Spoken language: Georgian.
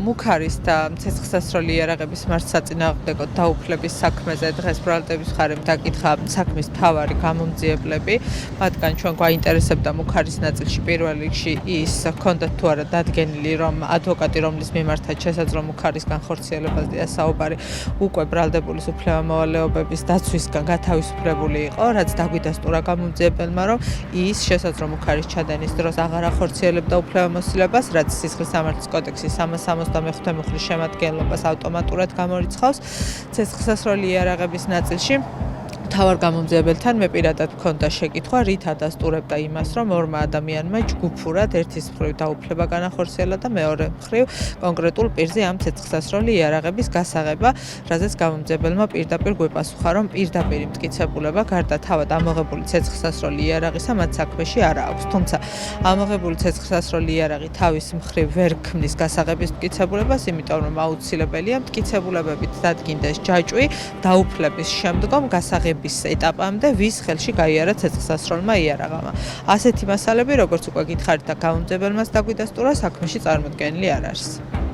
მუქარის და ცეცხლსასროლი იარაღების მართლსაწინააღმდეგო დაუფლების საქმეზე დღეს ბრალდების მხარემ დაკითხა საქმის მთავარი გამომძიებლები. მათგან ჩვენ გვაინტერესებდა მუქარის ნაწილში პირველ რიგში ის ჰქონდათ თუ არა დადგენილი, რომ ადვოკატი, რომლის მიმართაც შესაძლო მუქარის განხორციელებაზეა საუბარი, უკვე ბრალდებულის უფლებამოვალეობების დაცვისგან გათავისუფლებული იყო, რაც დაგვიდასტურა გამომძიებელმა, რომ ის შესაძლო მუქარის ჩადენის დროს აღარ ახორციელებდა უფლებამოსილებას, რაც სისხლის სამართლის კოდექსის 365 მუხლის შემადგენლობას ავტომატურად გამორიცხავს. ცეცხლსასროლი იარაღების ნაწილში მთავარ გამომძიებელთან მე პირადად მქონდა შეკითხვა, რით ადასტურებდა იმას, რომ ორმა ადამიანმა ჯგუფურად ერთის მხრივ დაუფლება განახორციელა და მეორე მხრივ კონკრეტულ პირზე ამ ცეცხლსასროლი იარაღების გასაღება, რაზეც გამომძიებელმა პირდაპირ გვეპასუხა, რომ პირდაპირი მტკიცებულება გარდა თავად ამოღებული ცეცხლსასროლი იარაღისა მათ საქმეში არ აქვს. თუმცა ამოღებული ცეცხლსასროლი იარაღი თავის მხრივ ვერ ქმნის გასაღების მტკიცებულებას, იმიტომ რომ აუცილებელია მტკიცებულებებით დადგინდეს ჯაჭვი დაუფლების შემდგომ გასაღების ეტაპამდე, ვის ხელში გაიარა ცეცხლსასროლმა იარაღმა. ასეთი მასალები, როგორც უკვე გითხარით და გამომძიებელმაც დაგვიდასტურა, საქმეში წარმოდგენილი არ არის.